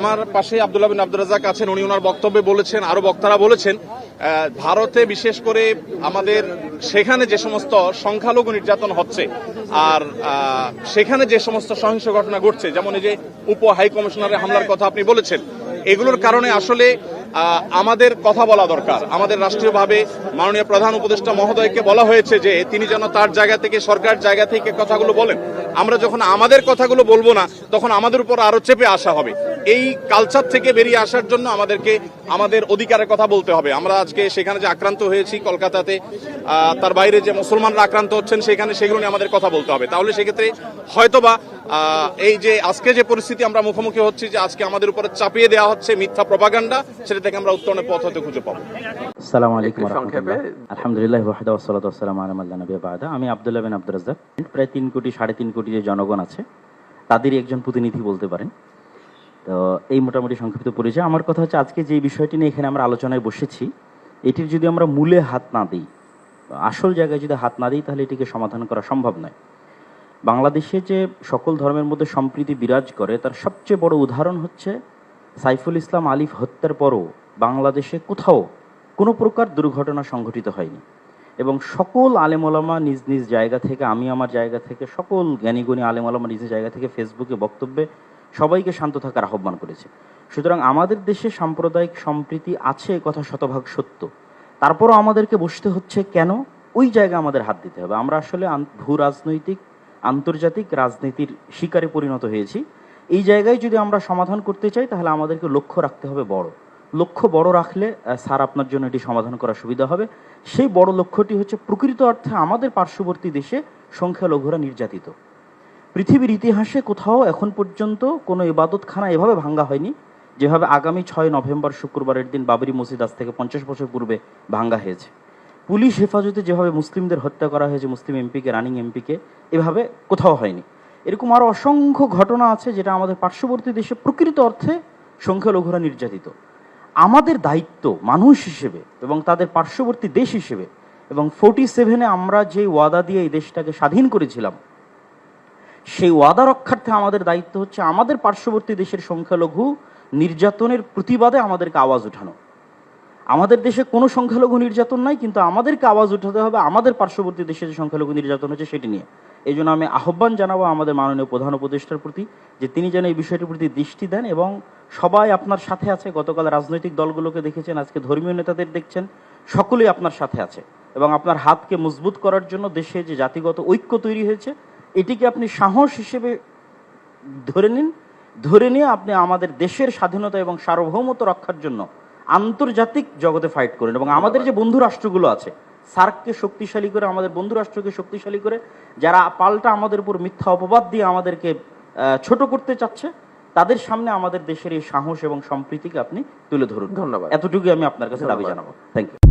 আমার পাশে আব্দুল্লাহ বিন আব্দুর রাজ্জাক আছেন, উনি ওনার বক্তব্যে বলেছেন, আরো বক্তারা বলেছেন, ভারতে বিশেষ করে আমাদের সেখানে যে সমস্ত সংখ্যালঘু নির্যাতন হচ্ছে আর সেখানে যে সমস্ত সহিংস ঘটনা ঘটছে, যেমন এই যে উপ হাই কমিশনারের হামলার কথা আপনি বলেছেন, এগুলোর কারণে আসলে আমাদের কথা বলা দরকার। আমাদের রাষ্ট্রীয়ভাবে মাননীয় প্রধান উপদেষ্টা মহোদয়কে বলা হয়েছে যে তিনি যেন তার জায়গা থেকে, সরকার জায়গা থেকে কথাগুলো বলেন। আমরা যখন আমাদের কথাগুলো বলবো না, তখন আমাদের উপর আরো চেপে আসা হবে। এই কালচার থেকে বেরিয়ে আসার জন্য আমাদেরকে আমাদের অধিকারের কথা বলতে হবে। আমরা আজকে সেখানে যে আক্রান্ত হয়েছি কলকাতাতে, তার বাইরে যে মুসলমানরা আক্রান্ত হচ্ছেন সেখানে, সেগুলো নিয়ে আমাদের কথা বলতে হবে। তাহলে সেক্ষেত্রে হয়তোবা এই যে আজকে যে পরিস্থিতি আমরা মুখোমুখি হচ্ছি, যে আজকে আমাদের উপরে চাপিয়ে দেওয়া হচ্ছে মিথ্যা প্রপাগান্ডা, সেটা থেকে আমরা উত্তরণের পথ হতে খুঁজে পাবো। আসসালামু আলাইকুম ওয়া রাহমাতুল্লাহ। আলহামদুলিল্লাহ ওয়াহদা ওয়াসসালাতু ওয়াসসালামু আলা মান লা নাবিয়্যা বা'দা। আমি আব্দুল্লাহ বিন আব্দুর রাজ্জাক। প্রায় 3 কোটি 3.5 কোটি যে জনগণ আছে তাদেরই একজন প্রতিনিধি বলতে পারেন। তো এই মোটামুটি সংক্ষিপ্ত পরিচয়। আমার কথা হচ্ছে, আজকে যে বিষয়টি নিয়ে এখানে আমরা আলোচনায় বসেছি, এটির যদি আমরা মূলে হাত না দিই, আসল জায়গায় যদি হাত না দিই, তাহলে এটিকে সমাধান করা সম্ভব নয়। বাংলাদেশে যে সকল ধর্মের মধ্যে সম্প্রীতি বিরাজ করে, তার সবচেয়ে বড় উদাহরণ হচ্ছে সাইফুল ইসলাম আলিফ হত্যার পরও বাংলাদেশে কোথাও কোনো প্রকার দুর্ঘটনা সংঘটিত হয়নি, এবং সকল আলেম ওলামা নিজ নিজ জায়গা থেকে, আমি আমার জায়গা থেকে, সকল জ্ঞানীগুণী আলেম ওলামা নিজ জায়গা থেকে ফেসবুকে বক্তব্যে সবাইকে শান্ত থাকার আহ্বান করেছে। সুতরাং আমাদের দেশে সাম্প্রদায়িক সম্প্রীতি আছে, কথা শতভাগ সত্য। তারপরও আমাদেরকে বসতে হচ্ছে কেন? ওই জায়গায় আমাদের হাত দিতে হবে। আমরা আসলে ভূ রাজনৈতিক আন্তর্জাতিক রাজনীতির শিকারে পরিণত হয়েছি। এই জায়গায় যদি আমরা সমাধান করতে চাই, তাহলে আমাদেরকে লক্ষ্য রাখতে হবে বড়। লক্ষ্য বড় রাখলে স্যার আপনার জন্য এটি সমাধান করা সুবিধা হবে। সেই বড় লক্ষ্যটি হচ্ছে, প্রকৃত অর্থে আমাদের পার্শ্ববর্তী দেশে সংখ্যালঘুরা নির্যাতিত। পৃথিবীর ইতিহাসে কোথাও এখন পর্যন্ত কোনো ইবাদতখানা এভাবে ভাঙ্গা হয়নি যেভাবে আগামী 6 নভেম্বর শুক্রবারের দিন বাবরি মসজিদ আজ থেকে 50 বছর পূর্বে ভাঙ্গা হয়েছে। পুলিশ হেফাজতে যেভাবে মুসলিমদের হত্যা করা হয়েছে, মুসলিম এমপিকে, রানিং এমপিকে, এভাবে কোথাও হয়নি। এরকম আরও অসংখ্য ঘটনা আছে যেটা আমাদের পার্শ্ববর্তী দেশে প্রকৃত অর্থে সংখ্যালঘুরা নির্যাতিত। আমাদের দায়িত্ব মানুষ হিসেবে এবং তাদের পার্শ্ববর্তী দেশ হিসেবে, এবং 47-এ আমরা যে ওয়াদা দিয়ে এই দেশটাকে স্বাধীন করেছিলাম, সেই ওয়াদা রক্ষার্থে আমাদের দায়িত্ব হচ্ছে আমাদের পার্শ্ববর্তী দেশের সংখ্যালঘু নির্যাতনের প্রতিবাদে আমাদেরকে আওয়াজ উঠানো। আমাদের দেশে কোনো সংখ্যালঘু নির্যাতন নাই, কিন্তু আমাদেরকে আওয়াজ উঠাতে হবে আমাদের পার্শ্ববর্তী দেশে যে সংখ্যালঘু নির্যাতন হচ্ছে সেটি নিয়ে। এই জন্য আমি আহ্বান জানাবো আমাদের মাননীয় প্রধান উপদেষ্টার প্রতি, যে তিনি যেন এই বিষয়টির প্রতি দৃষ্টি দেন, এবং সবাই আপনার সাথে আছে। গতকাল রাজনৈতিক দলগুলোকে দেখেছেন, আজকে ধর্মীয় নেতাদের দেখছেন, সকলেই আপনার সাথে আছে, এবং আপনার হাতকে মজবুত করার জন্য দেশে যে জাতিগত ঐক্য তৈরি হয়েছে, এটিকে আপনি সাহস হিসেবে ধরে নিন। ধরে নিয়ে আপনি আমাদের দেশের স্বাধীনতা এবং সার্বভৌমত্ব রক্ষার জন্য আন্তর্জাতিক জগতে ফাইট করেন। এবং আমাদের যে বন্ধু রাষ্ট্রগুলো আছে, সার্ককে শক্তিশালী করে, আমাদের বন্ধু রাষ্ট্রকে শক্তিশালী করে, যারা পাল্টা আমাদের উপর মিথ্যা অপবাদ দিয়ে আমাদেরকে ছোট করতে চাচ্ছে, তাদের সামনে আমাদের দেশের এই সাহস এবং সম্প্রীতিকে আপনি তুলে ধরুন। ধন্যবাদ। এতটুকুই আমি আপনার কাছে দাবি জানাবো। Thank you.